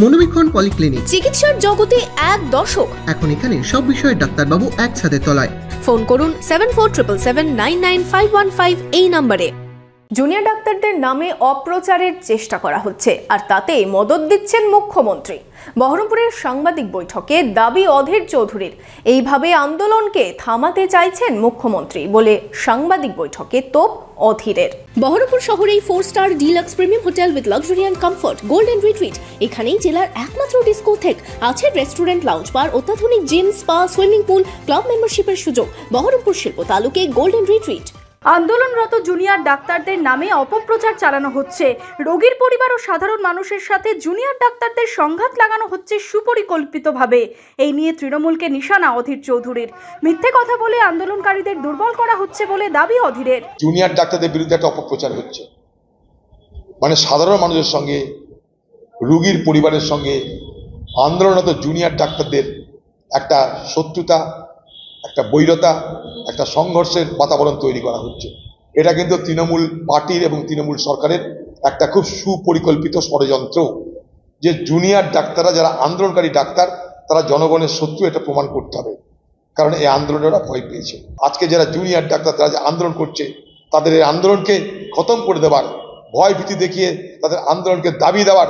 মনোবীক্ষণ polyclinic, চিকিৎসার জগতে এক দশক। এখন এখানে সব বিষয়ে ডাক্তারবাবু একসাথে তলায়। ফোন করুন 7477999515 এই নম্বরে। জুনিয়র ডাক্তারদের নামে অপ্রচারের চেষ্টা করা হচ্ছে, আর তাতে মদদ দিচ্ছেন মুখ্যমন্ত্রী। বহরমপুরের সাংবাদিক বৈঠকে দাবি অধীর চৌধুরীর, এইভাবে আন্দোলনকে থামাতে চাইছেন মুখ্যমন্ত্রী বলে সাংবাদিক বৈঠকে তোপ অধীরের। বহরমপুর শহরেই 4 star deluxe premium hotel with luxury and comfort golden retreat. এখানেই জেলার একমাত্র ডিস্কোথেক, আছে রেস্টুরেন্ট, লাউঞ্জ বার, অত্যাধুনিক gym, spa, swimming pool, club মেম্বারশিপের সুযোগ। বহরমপুর শিল্প তালুকে গোল্ডেন রিট্রিট। আন্দোলনরত জুনিয়র ডাক্তারদের নামে অপপ্রচার চালানো হচ্ছে। রোগীর পরিবার ও সাধারণ মানুষের সাথে জুনিয়র ডাক্তারদের সংঘাত লাগানো হচ্ছে সুপরিকল্পিতভাবে। এই নিয়ে তৃণমূলকে নিশানা অধীর চৌধুরীর। মিথ্যে কথা বলে আন্দোলনকারীদের দুর্বল করা হচ্ছে বলে দাবি অধীরের। জুনিয়র ডাক্তারদের বিরুদ্ধে একটা অপপ্রচার হচ্ছে, মানে সাধারণ মানুষের সঙ্গে, রোগীর পরিবারের সঙ্গে আন্দোলনরত জুনিয়র ডাক্তারদের একটা শত্রুতা, একটা বৈরতা, একটা সংঘর্ষের বাতাবরণ তৈরি করা হচ্ছে। এটা কিন্তু তৃণমূল পার্টির এবং তৃণমূল সরকারের একটা খুব সুপরিকল্পিত ষড়যন্ত্র, যে জুনিয়র ডাক্তাররা যারা আন্দোলনকারী ডাক্তার তারা জনগণের শত্রু, এটা প্রমাণ করতে হবে। কারণ এই আন্দোলনে ওরা ভয় পেয়েছে। আজকে যারা জুনিয়র ডাক্তার তারা যে আন্দোলন করছে, তাদের এই আন্দোলনকে খতম করে দেওয়ার, ভয় ভীতি দেখিয়ে তাদের আন্দোলনকে দাবি দেওয়ার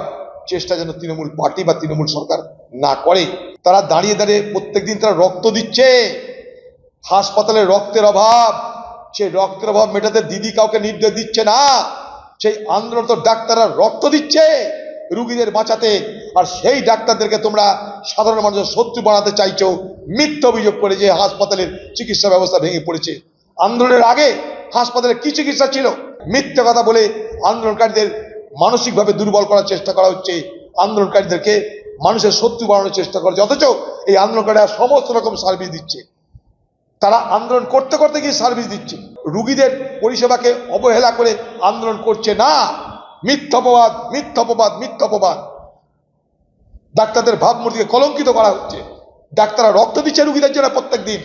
চেষ্টা যেন তৃণমূল পার্টি বা তৃণমূল সরকার না করে। তারা দাঁড়িয়ে দাঁড়িয়ে প্রত্যেকদিন তারা রক্ত দিচ্ছে। হাসপাতালে রক্তের অভাব, সেই রক্তের অভাব মেটাতে দিদি কাউকে নির্দেশ দিচ্ছে না, সেই আন্দোলনরত ডাক্তাররা রক্ত দিচ্ছে রুগীদের বাঁচাতে। আর সেই ডাক্তারদেরকে তোমরা সাধারণ মানুষের শত্রু বানাতে চাইছো মিথ্যা অভিযোগ করে যে হাসপাতালের চিকিৎসা ব্যবস্থা ভেঙে পড়েছে। আন্দোলনের আগে হাসপাতালে কি চিকিৎসা ছিল? মিথ্যা কথা বলে আন্দোলনকারীদের মানসিকভাবে দুর্বল করার চেষ্টা করা হচ্ছে, আন্দোলনকারীদেরকে মানুষের শত্রু বানানোর চেষ্টা করছে। অথচ এই আন্দোলনকারীরা সমস্ত রকম সার্ভিস দিচ্ছে, তারা আন্দোলন করতে করতে গিয়ে সার্ভিস দিচ্ছে, রুগীদের পরিষেবাকে অবহেলা করে আন্দোলন করছে না। মিথ্যা অপবাদ, মিথ্যা অপবাদ, মিথ্যা অপবাদ। ডাক্তারদের ভাবমূর্তিকে কলঙ্কিত করা হচ্ছে। ডাক্তাররা রক্ত দিচ্ছে রুগীদের জন্য প্রত্যেক দিন।